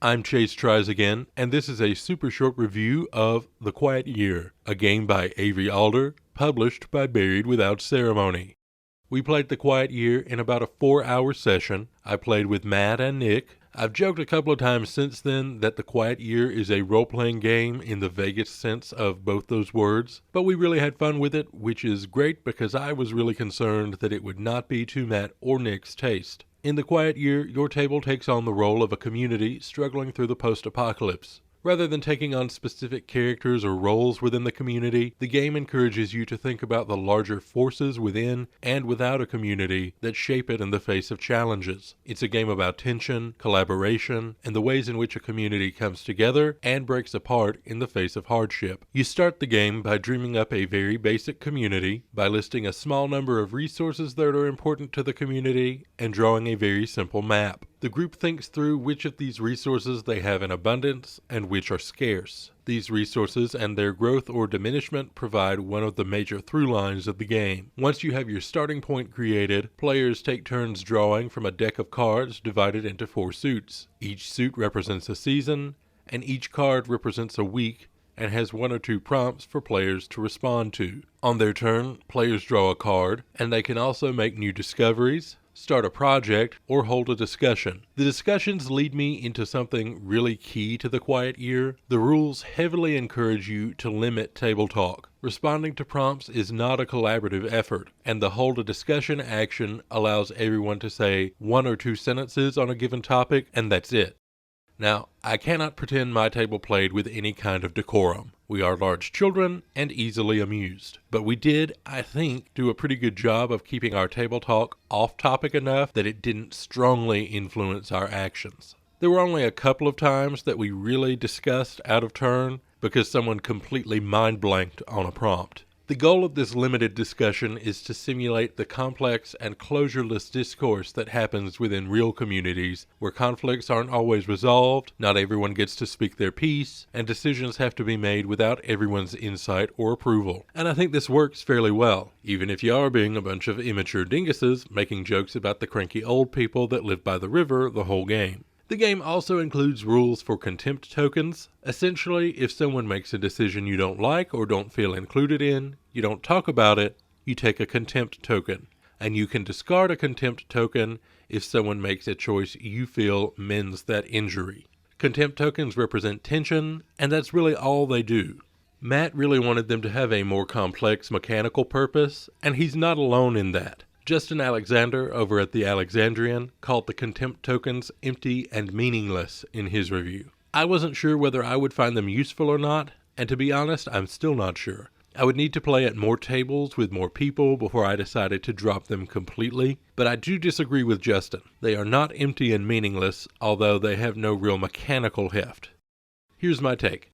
I'm Chase Tries Again, and this is a super short review of The Quiet Year, a game by Avery Alder, published by Buried Without Ceremony. We played The Quiet Year in about a 4-hour session. I played with Matt and Nick. I've joked a couple of times since then that The Quiet Year is a role-playing game in the vaguest sense of both those words, but we really had fun with it, which is great because I was really concerned that it would not be to Matt or Nick's taste. In The Quiet Year, your table takes on the role of a community struggling through the post-apocalypse. Rather than taking on specific characters or roles within the community, the game encourages you to think about the larger forces within and without a community that shape it in the face of challenges. It's a game about tension, collaboration, and the ways in which a community comes together and breaks apart in the face of hardship. You start the game by dreaming up a very basic community, by listing a small number of resources that are important to the community, and drawing a very simple map. The group thinks through which of these resources they have in abundance and which are scarce. These resources and their growth or diminishment provide one of the major through lines of the game. Once you have your starting point created, players take turns drawing from a deck of cards divided into 4 suits. Each suit represents a season, and each card represents a week and has 1 or 2 prompts for players to respond to. On their turn, players draw a card, and they can also make new discoveries, start a project, or hold a discussion. The discussions lead me into something really key to The Quiet Year. The rules heavily encourage you to limit table talk. Responding to prompts is not a collaborative effort, and the hold a discussion action allows everyone to say 1 or 2 sentences on a given topic, and that's it. Now, I cannot pretend my table played with any kind of decorum. We are large children and easily amused. But we did, I think, do a pretty good job of keeping our table talk off topic enough that it didn't strongly influence our actions. There were only a couple of times that we really discussed out of turn because someone completely mind blanked on a prompt. The goal of this limited discussion is to simulate the complex and closureless discourse that happens within real communities, where conflicts aren't always resolved, not everyone gets to speak their piece, and decisions have to be made without everyone's insight or approval. And I think this works fairly well, even if you are being a bunch of immature dinguses making jokes about the cranky old people that live by the river the whole game. The game also includes rules for contempt tokens. Essentially, if someone makes a decision you don't like or don't feel included in, you don't talk about it, you take a contempt token. And you can discard a contempt token if someone makes a choice you feel mends that injury. Contempt tokens represent tension, and that's really all they do. Matt really wanted them to have a more complex mechanical purpose, and he's not alone in that. Justin Alexander over at the Alexandrian called the contempt tokens empty and meaningless in his review. I wasn't sure whether I would find them useful or not, and to be honest, I'm still not sure. I would need to play at more tables with more people before I decided to drop them completely, but I do disagree with Justin. They are not empty and meaningless, although they have no real mechanical heft. Here's my take.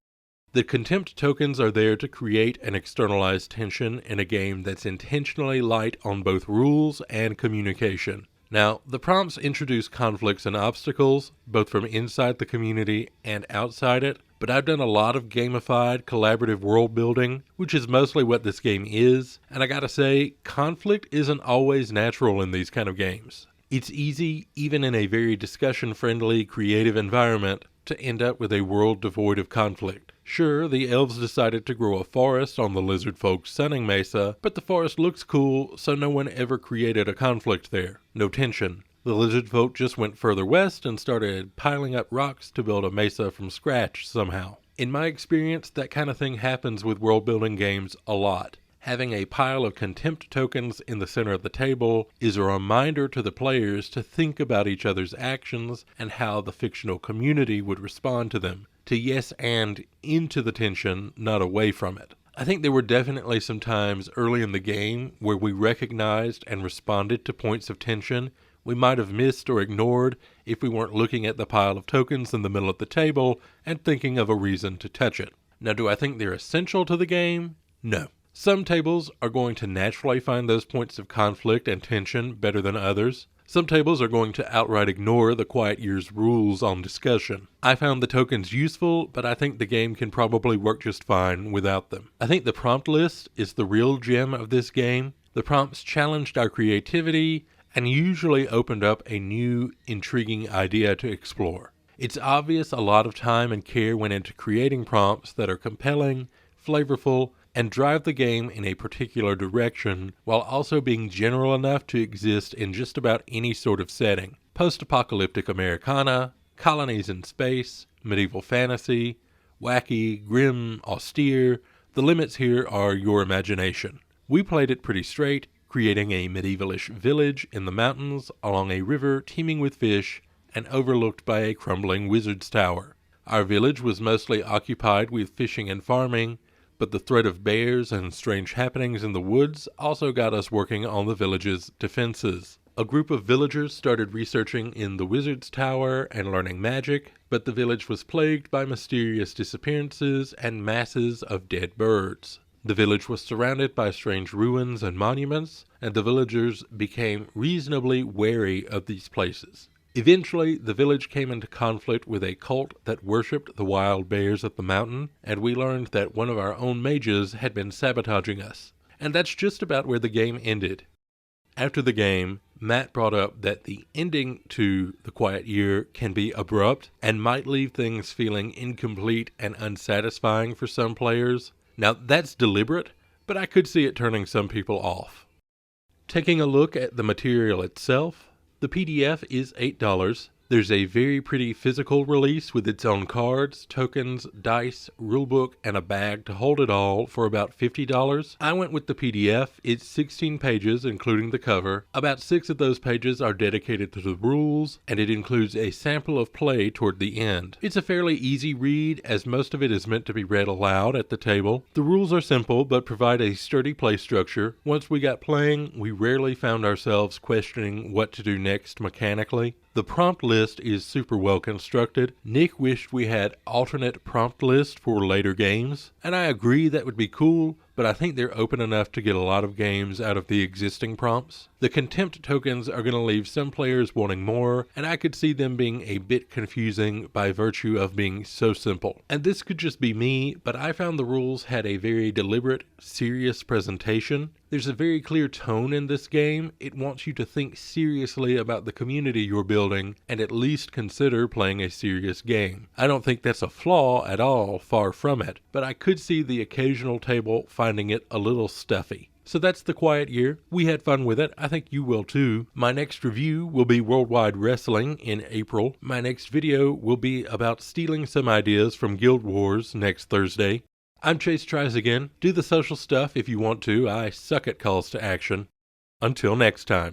The contempt tokens are there to create and externalize tension in a game that's intentionally light on both rules and communication. Now, the prompts introduce conflicts and obstacles, both from inside the community and outside it, but I've done a lot of gamified, collaborative world building, which is mostly what this game is, and I gotta say, conflict isn't always natural in these kind of games. It's easy, even in a very discussion-friendly, creative environment, to end up with a world devoid of conflict. Sure, the elves decided to grow a forest on the lizard folk's sunning mesa, but the forest looks cool, so no one ever created a conflict there. No tension. The lizard folk just went further west and started piling up rocks to build a mesa from scratch somehow. In my experience, that kind of thing happens with world-building games a lot. Having a pile of contempt tokens in the center of the table is a reminder to the players to think about each other's actions and how the fictional community would respond to them. To yes and into the tension, not away from it. I think there were definitely some times early in the game where we recognized and responded to points of tension we might have missed or ignored if we weren't looking at the pile of tokens in the middle of the table and thinking of a reason to touch it. Now, do I think they're essential to the game? No. Some tables are going to naturally find those points of conflict and tension better than others. Some tables are going to outright ignore the Quiet Year's rules on discussion. I found the tokens useful, but I think the game can probably work just fine without them. I think the prompt list is the real gem of this game. The prompts challenged our creativity and usually opened up a new, intriguing idea to explore. It's obvious a lot of time and care went into creating prompts that are compelling, flavorful, and drive the game in a particular direction, while also being general enough to exist in just about any sort of setting. Post-apocalyptic Americana, colonies in space, medieval fantasy, wacky, grim, austere. The limits here are your imagination. We played it pretty straight, creating a medievalish village in the mountains along a river teeming with fish and overlooked by a crumbling wizard's tower. Our village was mostly occupied with fishing and farming, but the threat of bears and strange happenings in the woods also got us working on the village's defenses. A group of villagers started researching in the wizard's tower and learning magic, but the village was plagued by mysterious disappearances and masses of dead birds. The village was surrounded by strange ruins and monuments, and the villagers became reasonably wary of these places. Eventually, the village came into conflict with a cult that worshipped the wild bears of the mountain, and we learned that one of our own mages had been sabotaging us. And that's just about where the game ended. After the game, Matt brought up that the ending to The Quiet Year can be abrupt and might leave things feeling incomplete and unsatisfying for some players. Now, that's deliberate, but I could see it turning some people off. Taking a look at the material itself, the PDF is $8. There's a very pretty physical release with its own cards, tokens, dice, rulebook, and a bag to hold it all for about $50. I went with the PDF. It's 16 pages, including the cover. About 6 of those pages are dedicated to the rules, and it includes a sample of play toward the end. It's a fairly easy read, as most of it is meant to be read aloud at the table. The rules are simple, but provide a sturdy play structure. Once we got playing, we rarely found ourselves questioning what to do next mechanically. The prompt list is super well constructed. Nick wished we had alternate prompt lists for later games, and I agree that would be cool, but I think they're open enough to get a lot of games out of the existing prompts. The contempt tokens are going to leave some players wanting more, and I could see them being a bit confusing by virtue of being so simple. And this could just be me, but I found the rules had a very deliberate, serious presentation. There's a very clear tone in this game. It wants you to think seriously about the community you're building and at least consider playing a serious game. I don't think that's a flaw at all, far from it, but I could see the occasional table finding it a little stuffy. So that's The Quiet Year. We had fun with it. I think you will too. My next review will be Worldwide Wrestling in April. My next video will be about stealing some ideas from Guild Wars next Thursday. I'm Chase Tries Again. Do the social stuff if you want to. I suck at calls to action. Until next time.